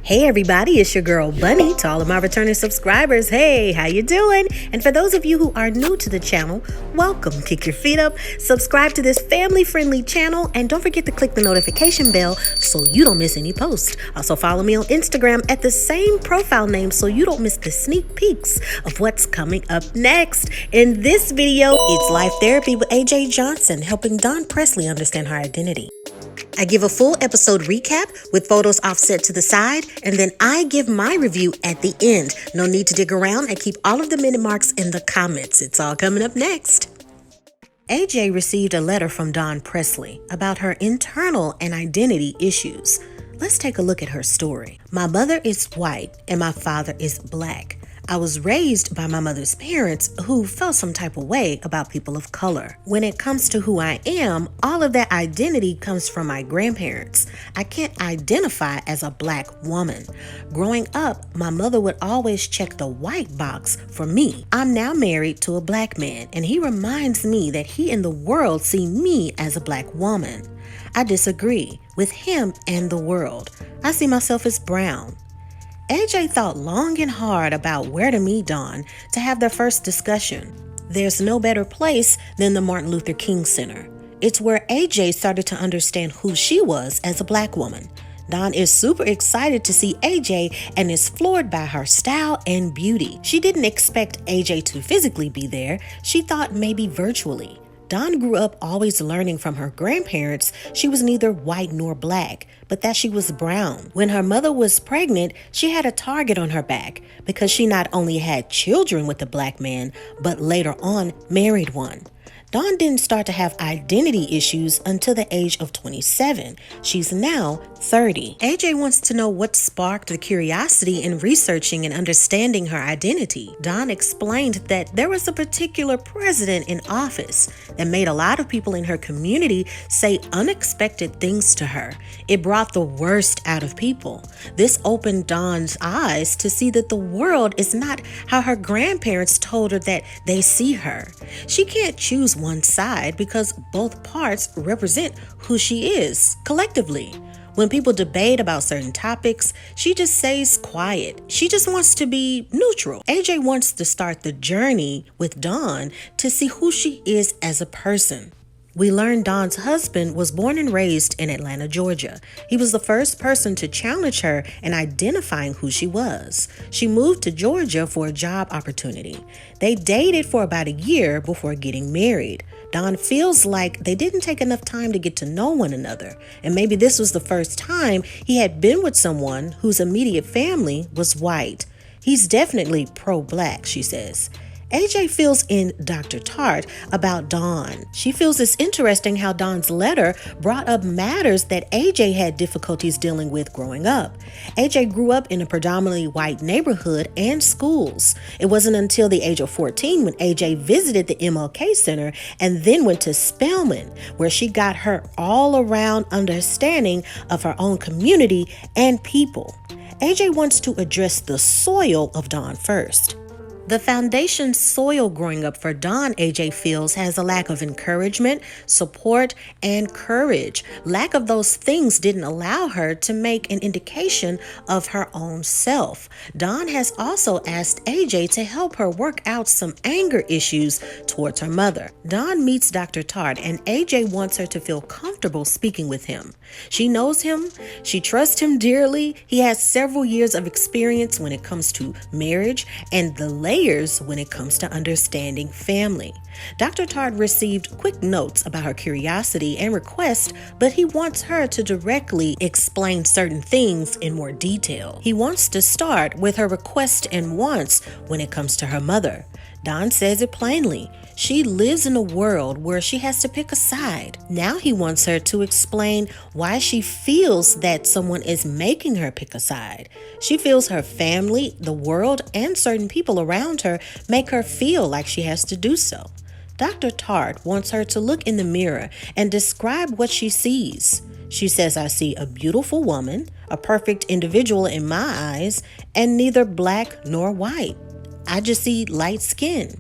Hey everybody, it's your girl Bunny. To all of my returning subscribers, hey, how you doing? And for those of you who are new to the channel, welcome. Kick your feet up, subscribe to this family-friendly channel, and don't forget to click the notification bell so you don't miss any posts. Also follow me on Instagram at the same profile name so you don't miss the sneak peeks of what's coming up next. In this video, it's Life Therapy with AJ Johnson, helping Dawn Presley understand her identity. I give a full episode recap with photos offset to the side, and then I give my review at the end. No need to dig around. I keep all of the minute marks in the comments. It's all coming up next. AJ received a letter from Dawn Presley about her internal and identity issues. Let's take a look at her story. My mother is white and my father is black. I was raised by my mother's parents who felt some type of way about people of color. When it comes to who I am, all of that identity comes from my grandparents. I can't identify as a black woman. Growing up, my mother would always check the white box for me. I'm now married to a black man, and he reminds me that he and the world see me as a black woman. I disagree with him and the world. I see myself as brown. AJ thought long and hard about where to meet Dawn to have their first discussion. There's no better place than the Martin Luther King Center. It's where AJ started to understand who she was as a black woman. Dawn is super excited to see AJ and is floored by her style and beauty. She didn't expect AJ to physically be there. She thought maybe virtually. Dawn grew up always learning from her grandparents she was neither white nor black, but that she was brown. When her mother was pregnant, she had a target on her back because she not only had children with a black man, but later on married one. Dawn didn't start to have identity issues until the age of 27. She's now 30. AJ wants to know what sparked the curiosity in researching and understanding her identity. Dawn explained that there was a particular president in office that made a lot of people in her community say unexpected things to her. It brought the worst out of people. This opened Dawn's eyes to see that the world is not how her grandparents told her that they see her. She can't choose one side because both parts represent who she is collectively. When people debate about certain topics, she just stays quiet. She just wants to be neutral. AJ wants to start the journey with Dawn to see who she is as a person. We learned Dawn's husband was born and raised in Atlanta, Georgia. He was the first person to challenge her in identifying who she was. She moved to Georgia for a job opportunity. They dated for about a year before getting married. Dawn feels like they didn't take enough time to get to know one another, and maybe this was the first time he had been with someone whose immediate family was white. He's definitely pro-black, she says. AJ feels in Dr. Tart about Dawn. She feels it's interesting how Dawn's letter brought up matters that AJ had difficulties dealing with growing up. AJ grew up in a predominantly white neighborhood and schools. It wasn't until the age of 14 when AJ visited the MLK Center and then went to Spelman, where she got her all-around understanding of her own community and people. AJ wants to address the soil of Dawn first. The foundation soil growing up for Dawn, AJ feels, has a lack of encouragement, support, and courage. Lack of those things didn't allow her to make an indication of her own self. Dawn has also asked AJ to help her work out some anger issues towards her mother. Dawn meets Dr. Tart, and AJ wants her to feel comfortable speaking with him. She knows him. She trusts him dearly. He has several years of experience when it comes to marriage and the layers when it comes to understanding family. Dr. Tart received quick notes about her curiosity and request, but he wants her to directly explain certain things in more detail. He wants to start with her request and wants when it comes to her mother. Dawn says it plainly. She lives in a world where she has to pick a side. Now he wants her to explain why she feels that someone is making her pick a side. She feels her family, the world, and certain people around her make her feel like she has to do so. Dr. Tart wants her to look in the mirror and describe what she sees. She says, "I see a beautiful woman, a perfect individual in my eyes, and neither black nor white. I just see light skin."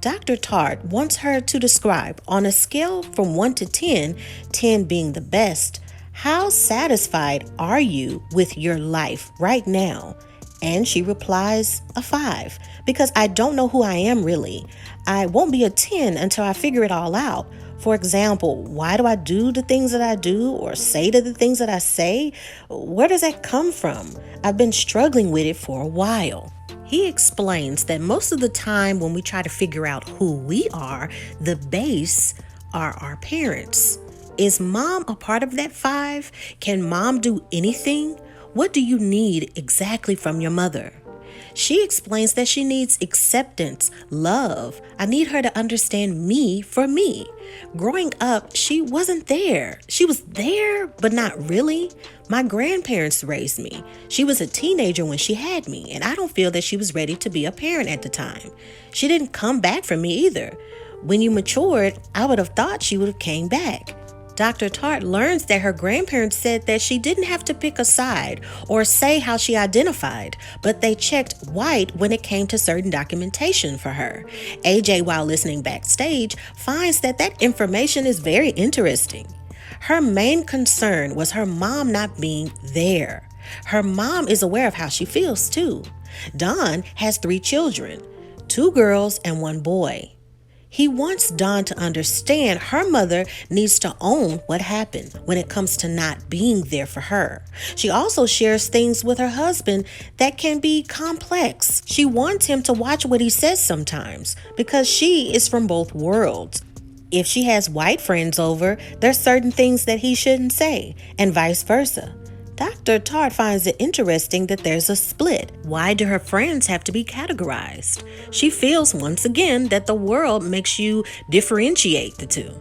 Dr. Tart wants her to describe, on a scale from 1 to 10, 10 being the best, How satisfied are you with your life right now? And she replies, a 5, because I don't know who I am really. I won't be a 10 until I figure it all out. For example, why do I do the things that I do or say the things that I say? Where does that come from? I've been struggling with it for a while. He explains that most of the time when we try to figure out who we are, the base are our parents. Is mom a part of that 5? Can mom do anything? What do you need exactly from your mother? She explains that she needs acceptance, love. I need her to understand me for me. Growing up, she wasn't there. She was there, but not really. My grandparents raised me. She was a teenager when she had me, and I don't feel that she was ready to be a parent at the time. She didn't come back for me either. When you matured, I would have thought she would have came back. Dr. Tart learns that her grandparents said that she didn't have to pick a side or say how she identified, but they checked white when it came to certain documentation for her. AJ, while listening backstage, finds that information is very interesting. Her main concern was her mom not being there. Her mom is aware of how she feels too. Don has 3 children, 2 girls and 1 boy. He wants Dawn to understand her mother needs to own what happened when it comes to not being there for her. She also shares things with her husband that can be complex. She wants him to watch what he says sometimes because she is from both worlds. If she has white friends over, there's certain things that he shouldn't say, and vice versa. Dr. Tart finds it interesting that there's a split. Why do her friends have to be categorized? She feels once again that the world makes you differentiate the two.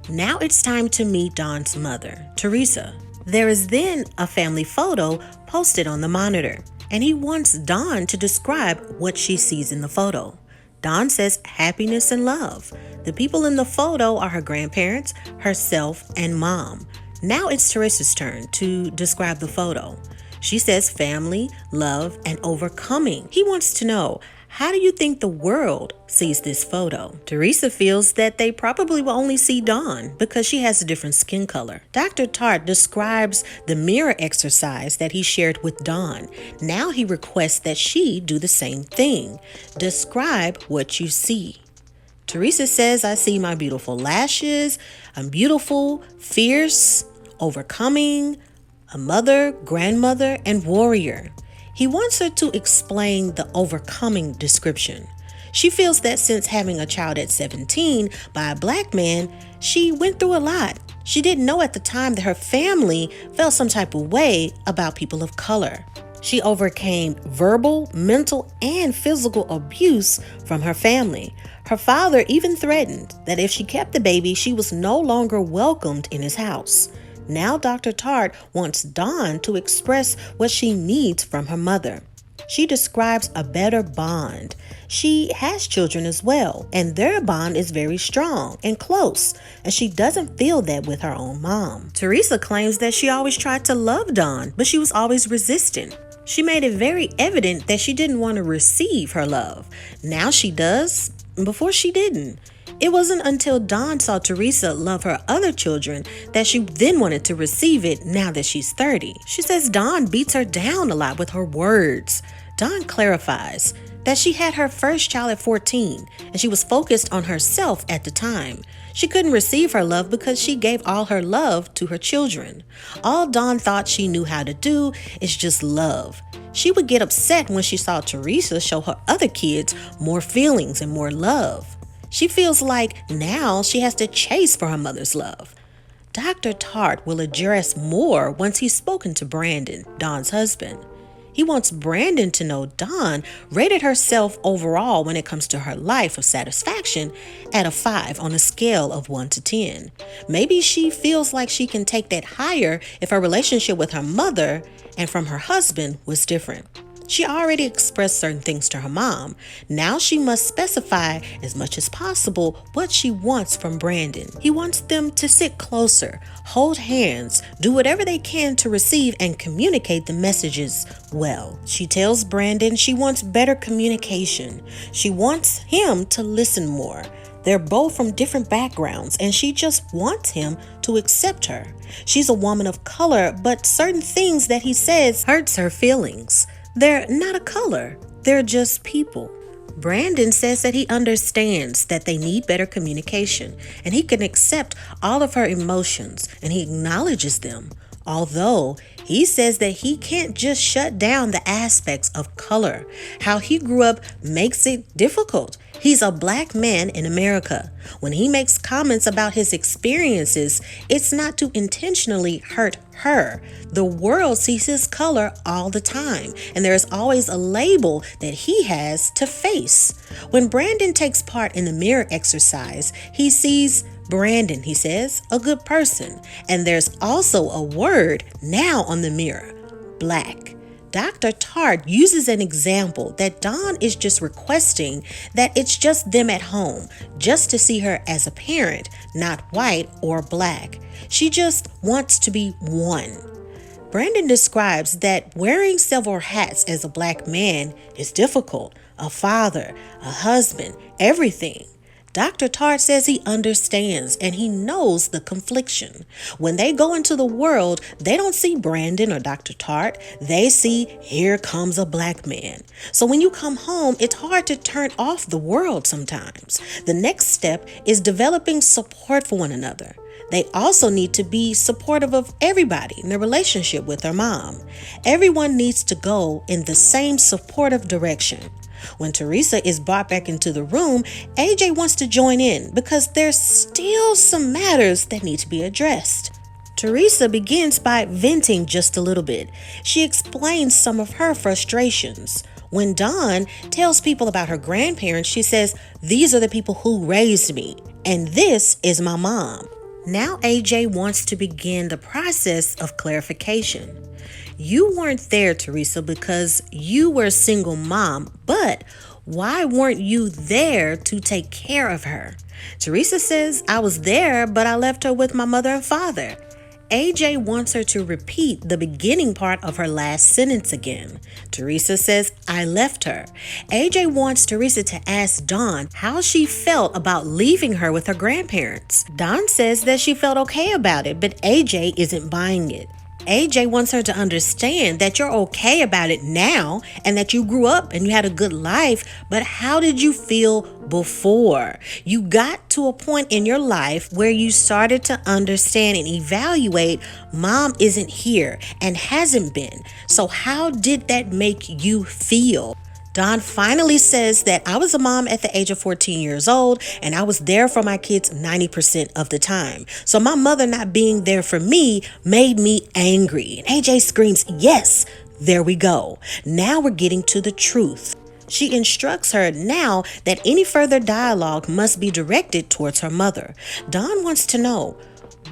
Now it's time to meet Dawn's mother, Theresa. There is then a family photo posted on the monitor, and he wants Dawn to describe what she sees in the photo. Dawn says happiness and love. The people in the photo are her grandparents, herself, and mom. Now it's Theresa's turn to describe the photo. She says family, love, and overcoming. He wants to know, how do you think the world sees this photo? Theresa feels that they probably will only see Dawn because she has a different skin color. Dr. Tart describes the mirror exercise that he shared with Dawn. Now he requests that she do the same thing. Describe what you see. Theresa says, I see my beautiful lashes. I'm beautiful, fierce, overcoming, a mother, grandmother, and warrior. He wants her to explain the overcoming description. She feels that since having a child at 17 by a black man, she went through a lot. She didn't know at the time that her family felt some type of way about people of color. She overcame verbal, mental, and physical abuse from her family. Her father even threatened that if she kept the baby, she was no longer welcomed in his house. Now Dr. Tart wants Dawn to express what she needs from her mother. She describes a better bond. She has children as well, and their bond is very strong and close, and she doesn't feel that with her own mom. Theresa claims that she always tried to love Dawn, but she was always resistant. She made it very evident that she didn't want to receive her love. Now she does. Before she didn't. It wasn't until Dawn saw Theresa love her other children that she then wanted to receive it now that she's 30. She says Dawn beats her down a lot with her words. Dawn clarifies that she had her first child at 14 and she was focused on herself at the time. She couldn't receive her love because she gave all her love to her children. All Dawn thought she knew how to do is just love. She would get upset when she saw Theresa show her other kids more feelings and more love. She feels like now she has to chase for her mother's love. Dr. Tart will address more once he's spoken to Brandon, Dawn's husband. He wants Brandon to know Dawn rated herself overall when it comes to her life of satisfaction at a 5 on a scale of 1 to 10. Maybe she feels like she can take that higher if her relationship with her mother and from her husband was different. She already expressed certain things to her mom. Now she must specify as much as possible what she wants from Brandon. He wants them to sit closer, hold hands, do whatever they can to receive and communicate the messages well. She tells Brandon she wants better communication. She wants him to listen more. They're both from different backgrounds, and she just wants him to accept her. She's a woman of color, but certain things that he says hurts her feelings. They're not a color, they're just people. Brandon says that he understands that they need better communication, and he can accept all of her emotions, and he acknowledges them. Although he says that he can't just shut down the aspects of color. How he grew up makes it difficult. He's a black man in America. When he makes comments about his experiences, it's not to intentionally hurt her. The world sees his color all the time, and there is always a label that he has to face. When Brandon takes part in the mirror exercise, he sees Brandon, he says, a good person. And there's also a word now on the mirror, black. Dr. Tart uses an example that Dawn is just requesting that it's just them at home, just to see her as a parent, not white or black. She just wants to be one. Brandon describes that wearing several hats as a black man is difficult. A father, a husband, everything. Dr. Tart says he understands and he knows the confliction. When they go into the world, they don't see Brandon or Dr. Tart. They see, here comes a black man. So when you come home, it's hard to turn off the world sometimes. The next step is developing support for one another. They also need to be supportive of everybody in their relationship with their mom. Everyone needs to go in the same supportive direction. When Theresa is brought back into the room, AJ wants to join in because there's still some matters that need to be addressed. Theresa begins by venting just a little bit. She explains some of her frustrations. When Dawn tells people about her grandparents, she says, "These are the people who raised me, and this is my mom." Now AJ wants to begin the process of clarification. You weren't there, Theresa, because you were a single mom, but why weren't you there to take care of her? Theresa says, I was there, but I left her with my mother and father. AJ wants her to repeat the beginning part of her last sentence again. Theresa says, I left her. AJ wants Theresa to ask Dawn how she felt about leaving her with her grandparents. Dawn says that she felt okay about it, but AJ isn't buying it. AJ wants her to understand that you're okay about it now and that you grew up and you had a good life, but how did you feel before? You got to a point in your life where you started to understand and evaluate mom isn't here and hasn't been. So how did that make you feel? Dawn finally says that I was a mom at the age of 14 years old and I was there for my kids 90% of the time. So my mother not being there for me made me angry. And AJ screams, yes, there we go. Now we're getting to the truth. She instructs her now that any further dialogue must be directed towards her mother. Dawn wants to know,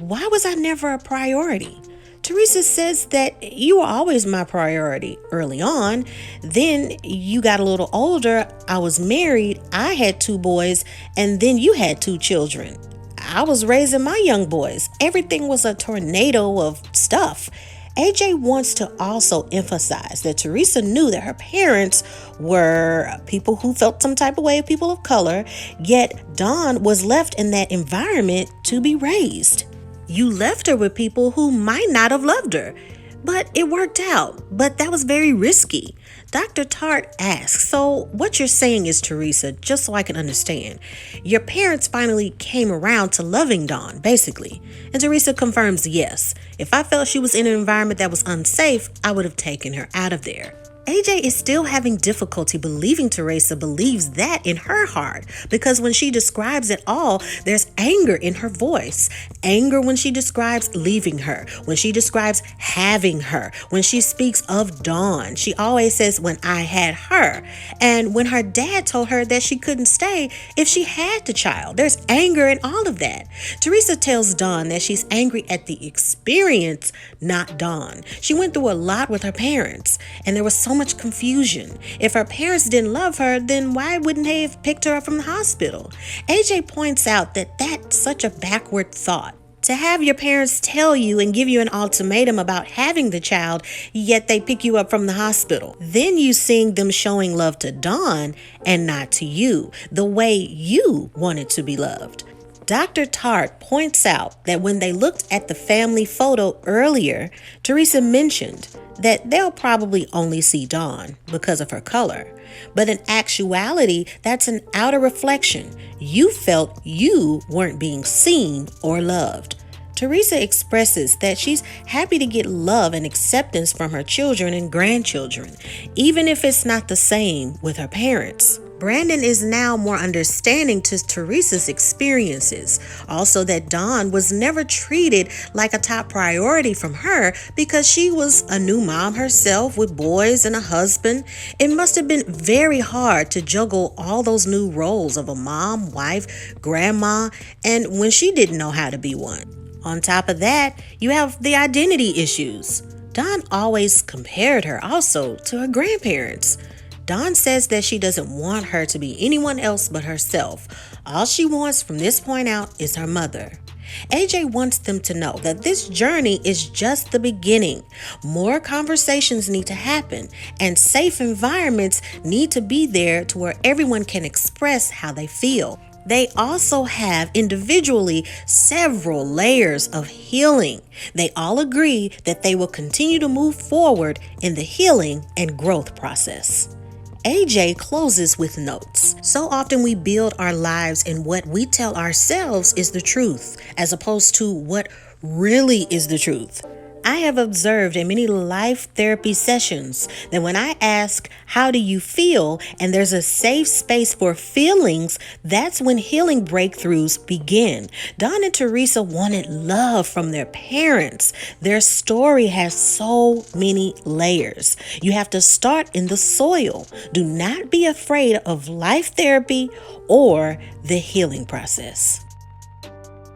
why was I never a priority? Theresa says that you were always my priority early on. Then you got a little older. I was married. I had 2 boys, and then you had 2 children. I was raising my young boys. Everything was a tornado of stuff. AJ wants to also emphasize that Theresa knew that her parents were people who felt some type of way, people of color, yet Dawn was left in that environment to be raised. You left her with people who might not have loved her, but it worked out. But that was very risky. Dr. Tart asks, so what you're saying is, Theresa, just so I can understand, your parents finally came around to loving Dawn, basically. And Theresa confirms yes. If I felt she was in an environment that was unsafe, I would have taken her out of there. AJ is still having difficulty believing Theresa believes that in her heart, because when she describes it all, there's anger in her voice. Anger when she describes leaving her, when she describes having her, when she speaks of Dawn. She always says, when I had her. And when her dad told her that she couldn't stay if she had the child. There's anger in all of that. Theresa tells Dawn that she's angry at the experience, not Dawn. She went through a lot with her parents, and there was so much confusion. If her parents didn't love her, then why wouldn't they have picked her up from the hospital? AJ points out that that's such a backward thought. To have your parents tell you and give you an ultimatum about having the child, yet they pick you up from the hospital. Then you seeing them showing love to Dawn and not to you, the way you wanted to be loved. Dr. Tart points out that when they looked at the family photo earlier, Theresa mentioned that they'll probably only see Dawn because of her color. But in actuality, that's an outer reflection. You felt you weren't being seen or loved. Theresa expresses that she's happy to get love and acceptance from her children and grandchildren, even if it's not the same with her parents. Brandon is now more understanding to Theresa's experiences. Also, that Dawn was never treated like a top priority from her because she was a new mom herself with boys and a husband. It must have been very hard to juggle all those new roles of a mom, wife, grandma, and when she didn't know how to be one. On top of that, you have the identity issues. Dawn always compared her also to her grandparents. Dawn says that she doesn't want her to be anyone else but herself. All she wants from this point out is her mother. AJ wants them to know that this journey is just the beginning. More conversations need to happen, and safe environments need to be there to where everyone can express how they feel. They also have individually several layers of healing. They all agree that they will continue to move forward in the healing and growth process. AJ closes with notes. So often we build our lives in what we tell ourselves is the truth, as opposed to what really is the truth. I have observed in many life therapy sessions that when I ask, how do you feel? And there's a safe space for feelings, that's when healing breakthroughs begin. Dawn and Theresa wanted love from their parents. Their story has so many layers. You have to start in the soil. Do not be afraid of life therapy or the healing process.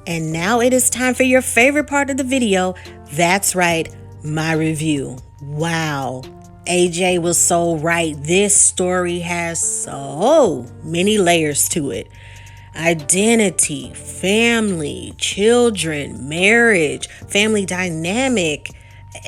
And now it is time for your favorite part of the video. That's right, my review. Wow, AJ was so right. This story has so many layers to it. Identity, family, children, marriage, family dynamic,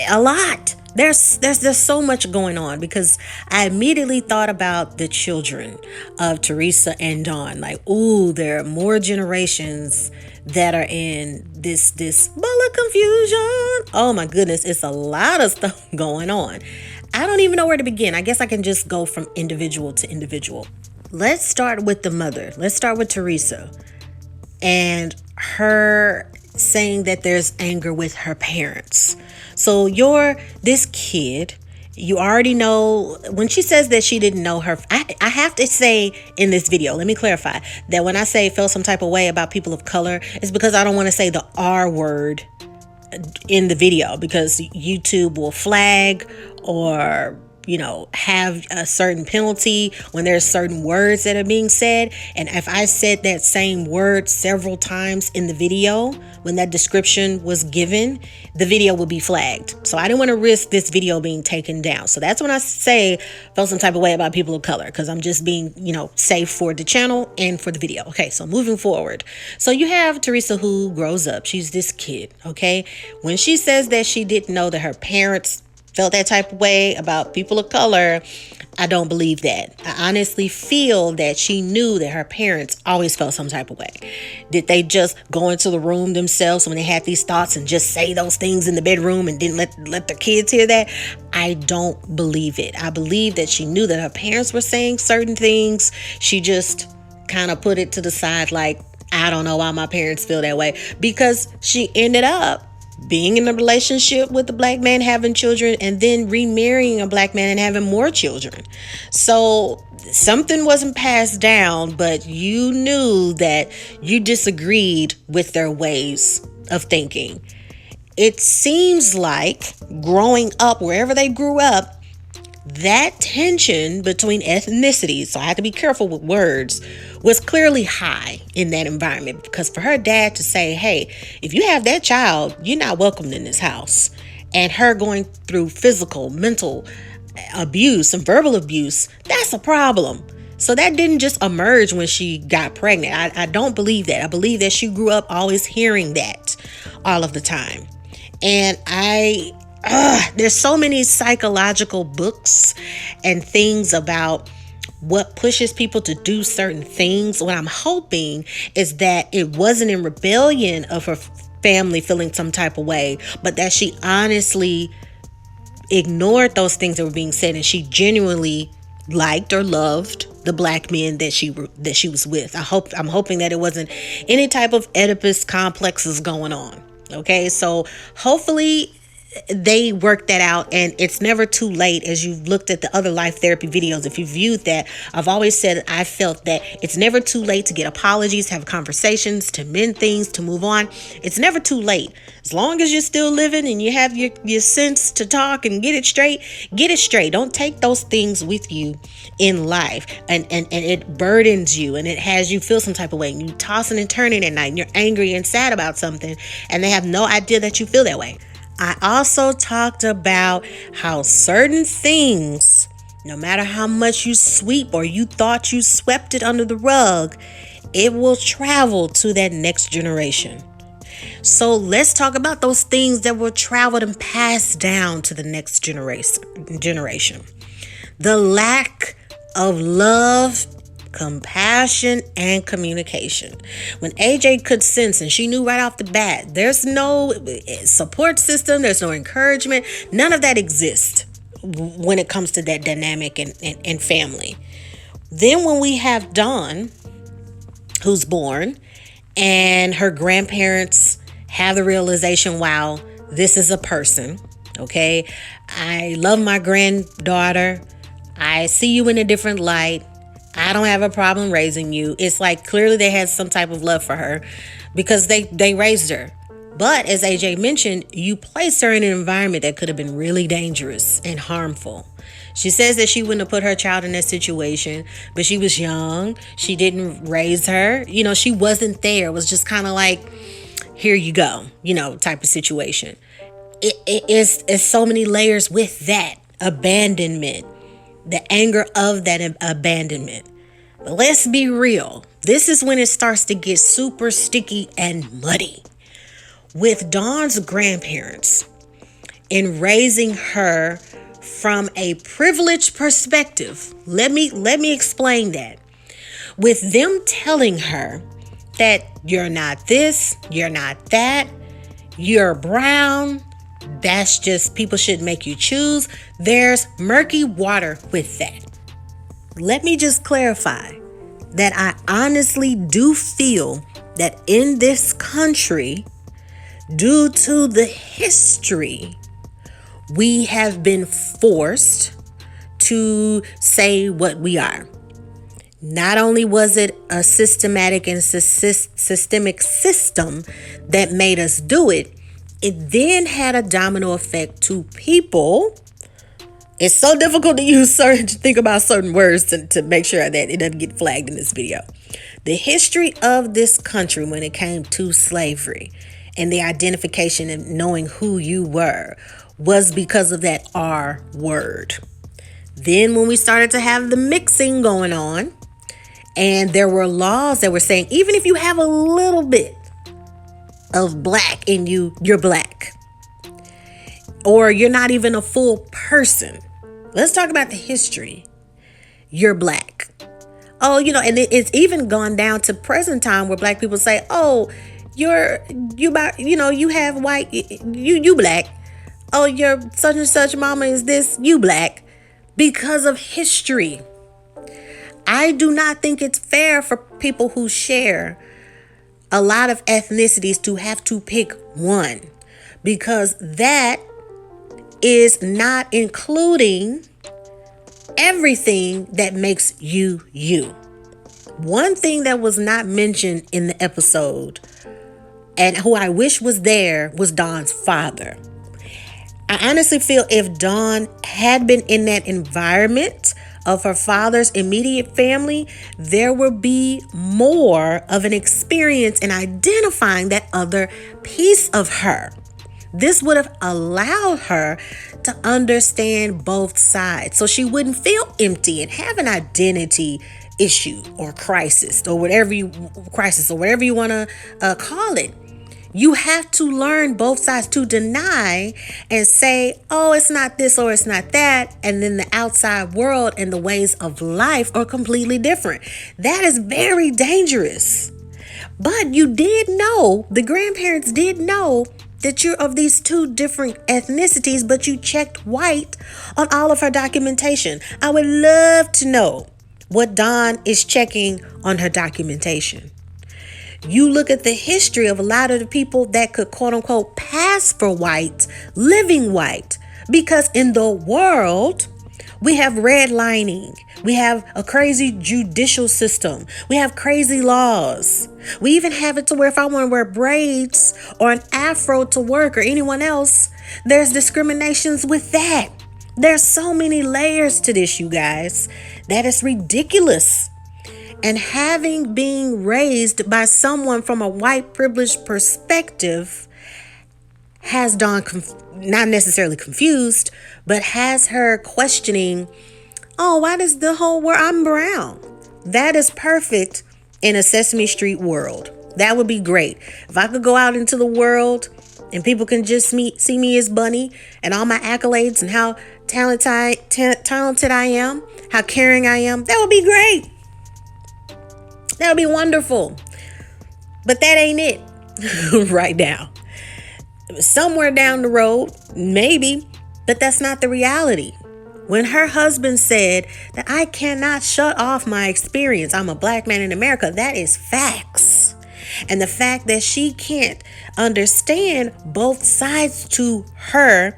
a lot. There's so much going on because I immediately thought about the children of Theresa and Dawn. Like, ooh, there are more generations that are in this ball of confusion. Oh my goodness, it's a lot of stuff going on. I don't even know where to begin. I guess I can just go from individual to individual. Let's start with the mother. Let's start with Theresa and her saying that there's anger with her parents. So you're this kid, you already know, when she says that she didn't know her, I have to say in this video, let me clarify that when I say feel some type of way about people of color, it's because I don't want to say the R word in the video because YouTube will flag or have a certain penalty when there's certain words that are being said. And if I said that same word several times in the video, when that description was given, the video will be flagged. So I didn't want to risk this video being taken down. So that's when I say feel some type of way about people of color, because I'm just being, safe for the channel and for the video. Okay, so moving forward. So you have Theresa who grows up. She's this kid, okay? When she says that she didn't know that her parents felt that type of way about people of color, I don't believe that. I honestly feel that she knew that her parents always felt some type of way. Did they just go into the room themselves when they had these thoughts and just say those things in the bedroom and didn't let their kids hear that? I don't believe it. I believe that she knew that her parents were saying certain things. She just kind of put it to the side like, I don't know why my parents feel that way, because she ended up being in a relationship with a black man, having children, and then remarrying a black man and having more children. So something wasn't passed down, but you knew that you disagreed with their ways of thinking. It seems like growing up, wherever they grew up, that tension between ethnicities, so I have to be careful with words, was clearly high in that environment, because for her dad to say, hey, if you have that child, you're not welcomed in this house, and her going through physical, mental abuse and verbal abuse, that's a problem. So that didn't just emerge when she got pregnant. I don't believe that. I believe that she grew up always hearing that all of the time. And there's so many psychological books and things about what pushes people to do certain things, what I'm hoping is that it wasn't in rebellion of her family feeling some type of way, but that she honestly ignored those things that were being said, and she genuinely liked or loved the black men that she was with. I'm hoping that it wasn't any type of Oedipus complexes going on. Okay, so hopefully they worked that out, and it's never too late. As you've looked at the other life therapy videos, if you viewed that, I've always said I felt that it's never too late to get apologies, have conversations, to mend things, to move on. It's never too late. As long as you're still living and you have your sense to talk and get it straight, get it straight. Don't take those things with you in life, and it burdens you and it has you feel some type of way, and you tossing and turning at night and you're angry and sad about something, and they have no idea that you feel that way. I also talked about how certain things, no matter how much you sweep or you thought you swept it under the rug, it will travel to that next generation. So let's talk about those things that were traveled and passed down to the next generation. The lack of love, compassion, and communication. When AJ could sense, and she knew right off the bat, there's no support system, there's no encouragement, none of that exists when it comes to that dynamic and family. Then when we have Dawn, who's born, and her grandparents have the realization, wow, this is a person. Okay, I love my granddaughter. I see you in a different light. I don't have a problem raising you. It's like clearly they had some type of love for her because they raised her. But as AJ mentioned, you placed her in an environment that could have been really dangerous and harmful. She says that she wouldn't have put her child in that situation, but she was young. She didn't raise her. She wasn't there. It was just kind of like, here you go, type of situation. It's so many layers with that abandonment. The anger of that abandonment. But let's be real. This is when it starts to get super sticky and muddy. With Dawn's grandparents, in raising her from a privileged perspective, let me explain that. With them telling her that you're not this, you're not that, you're brown, that's just, people shouldn't make you choose. There's murky water with that. Let me just clarify that I honestly do feel that in this country, due to the history, we have been forced to say what we are. Not only was it a systematic and systemic system that made us do it, it then had a domino effect to people. It's so difficult to think about certain words to make sure that it doesn't get flagged in this video. The history of this country when it came to slavery and the identification and knowing who you were was because of that R word. Then when we started to have the mixing going on, and there were laws that were saying, even if you have a little bit of black in you, you're black. Or you're not even a full person. Let's talk about the history. You're black. Oh, and it's even gone down to present time where black people say, oh, you have white, you black. Oh, your such and such mama is this, you black. Because of history. I do not think it's fair for people who share a lot of ethnicities to have to pick one, because that is not including everything that makes you you. One thing that was not mentioned in the episode, and who I wish was there, was Dawn's father. I honestly feel if Dawn had been in that environment of her father's immediate family, there would be more of an experience in identifying that other piece of her. This would have allowed her to understand both sides, so she wouldn't feel empty and have an identity issue or crisis or whatever you want to call it. You have to learn both sides. To deny and say, oh, it's not this or it's not that, and then the outside world and the ways of life are completely different. That is very dangerous. But you did know, the grandparents did know that you're of these two different ethnicities, but you checked white on all of her documentation. I would love to know what Dawn is checking on her documentation. You look at the history of a lot of the people that could quote unquote pass for white, living white, because in the world, we have redlining. We have a crazy judicial system. We have crazy laws. We even have it to where if I want to wear braids or an afro to work or anyone else, there's discriminations with that. There's so many layers to this, you guys, that is ridiculous. And having been raised by someone from a white privileged perspective has Dawn not necessarily confused, but has her questioning, oh, why does the whole world, I'm brown? That is perfect in a Sesame Street world. That would be great. If I could go out into the world and people can just see me as Bunny and all my accolades and how talented I am, how caring I am, that would be great. That would be wonderful. But that ain't it right now. Somewhere down the road, maybe, but that's not the reality. When her husband said that I cannot shut off my experience, I'm a black man in America, that is facts. And the fact that she can't understand both sides to her,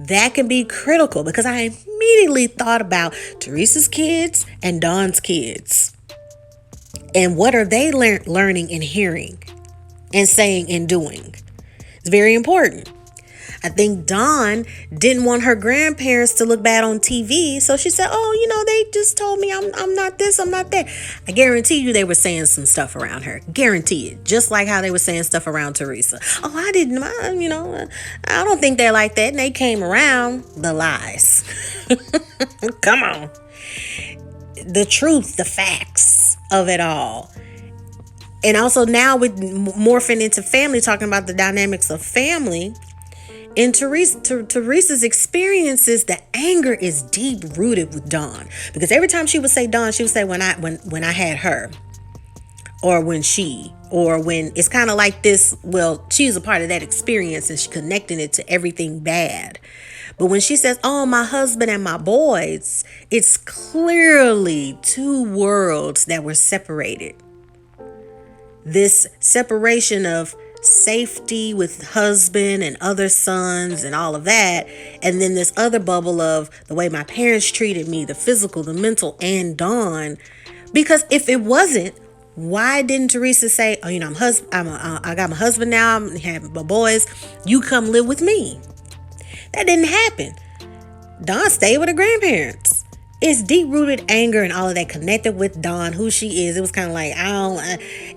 that can be critical, because I immediately thought about Theresa's kids and Dawn's kids. And what are they learning and hearing and saying and doing? It's very important. I think Dawn didn't want her grandparents to look bad on TV. So she said, oh, they just told me I'm not this, I'm not that. I guarantee you they were saying some stuff around her. Guarantee it. Just like how they were saying stuff around Theresa. Oh, I don't think they're like that. And they came around. The lies. Come on. The truth, the facts of it all. And also now with morphing into family, talking about the dynamics of family. In Theresa's experiences, the anger is deep rooted with Dawn, because every time she would say Dawn, she would say when I had her, or when it's kind of like this. Well, she's a part of that experience and she's connecting it to everything bad. But when she says, oh, my husband and my boys, it's clearly two worlds that were separated. This separation of safety with husband and other sons and all of that, and then this other bubble of the way my parents treated me, the physical, the mental, and Dawn. Because if it wasn't, why didn't Theresa say, oh, I got my husband now, I have my boys, you come live with me? That didn't happen. Dawn stayed with her grandparents. It's deep-rooted anger and all of that connected with Dawn, who she is. It was kind of like,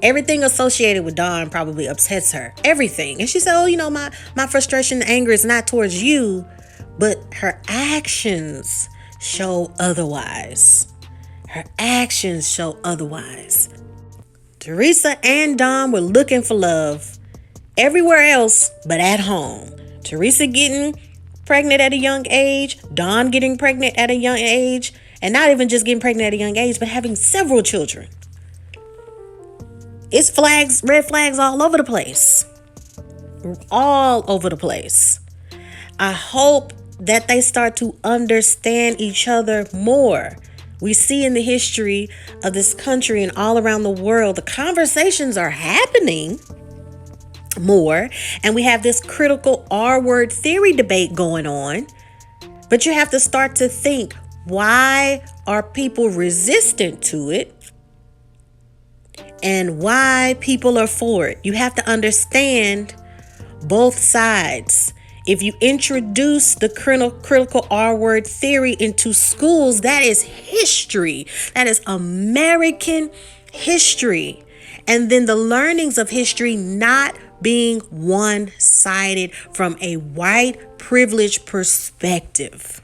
everything associated with Dawn probably upsets her. Everything. And she said, oh, my frustration and anger is not towards you, but her actions show otherwise. Her actions show otherwise. Theresa and Dawn were looking for love everywhere else but at home. Theresa getting pregnant at a young age, Dawn getting pregnant at a young age, and not even just getting pregnant at a young age, but having several children. It's red flags all over the place. All over the place. I hope that they start to understand each other more. We see in the history of this country and all around the world, the conversations are happening more, and we have this critical R-word theory debate going on. But you have to start to think, why are people resistant to it and why people are for it? You have to understand both sides. If you introduce the critical R-word theory into schools, that is history. That is American history. And then the learnings of history not being one-sided from a white privileged perspective.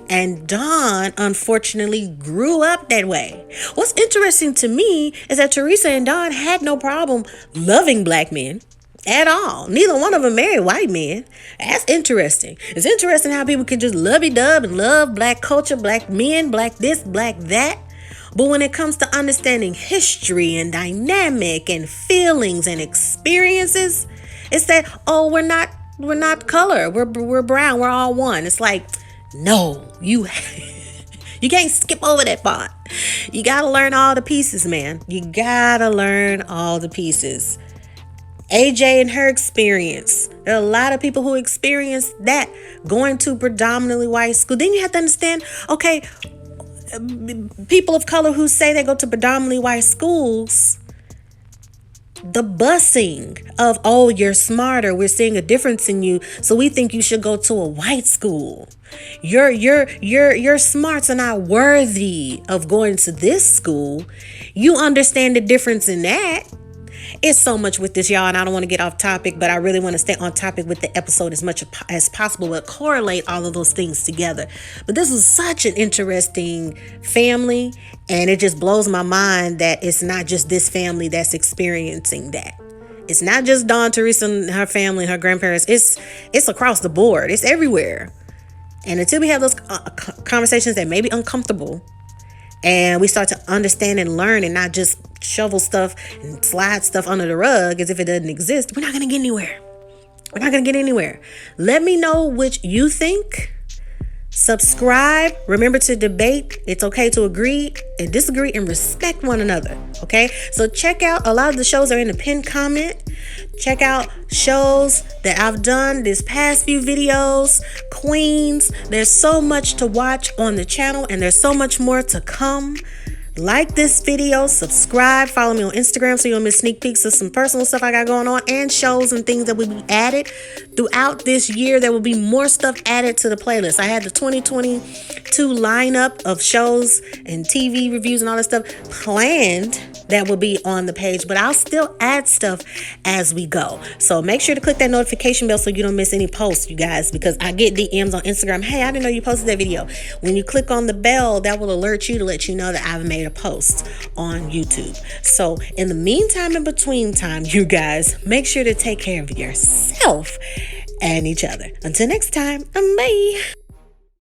And Dawn, unfortunately, grew up that way. What's interesting to me is that Theresa and Dawn had no problem loving black men. at all. Neither one of them married white men. That's interesting. It's interesting how people can just lovey-dub and love black culture, black men, black this, black that. But when it comes to understanding history and dynamic and feelings and experiences, it's that, oh, we're not color. We're brown. We're all one. It's like, no, you can't skip over that part. You got to learn all the pieces, man. You got to learn all the pieces. AJ and her experience. There are a lot of people who experience that going to predominantly white school. Then you have to understand, okay, people of color who say they go to predominantly white schools, the busing of, oh, you're smarter, we're seeing a difference in you, so we think you should go to a white school. Your smarts are not worthy of going to this school. You understand the difference in that. It's so much with this, y'all, and I don't want to get off topic, but I really want to stay on topic with the episode as much as possible, but correlate all of those things together. But this is such an interesting family, and it just blows my mind that it's not just this family that's experiencing that. It's not just Dawn, Theresa, and her family, her grandparents. It's across the board. It's everywhere. And until we have those conversations that may be uncomfortable, and we start to understand and learn and not just shovel stuff and slide stuff under the rug as if it doesn't exist, we're not going to get anywhere. We're not going to get anywhere. Let me know what you think. Subscribe. Remember to debate. It's okay to agree and disagree and respect one another. Okay? So check out, a lot of the shows are in the pinned comment. Check out shows that I've done this past few videos. Queens. There's so much to watch on the channel, and there's so much more to come. Like this video, subscribe, follow me on Instagram so you don't miss sneak peeks of some personal stuff I got going on, and shows and things that will be added throughout this year. There will be more stuff added to the playlist. I had the 2022 lineup of shows and TV reviews and all that stuff planned that will be on the page, but I'll still add stuff as we go. So make sure to click that notification bell so you don't miss any posts, you guys, because I get DMs on Instagram. Hey, I didn't know you posted that video. When you click on the bell, that will alert you to let you know that I've made a post on YouTube. So in the meantime, in between time, you guys, make sure to take care of yourself and each other. Until next time, bye.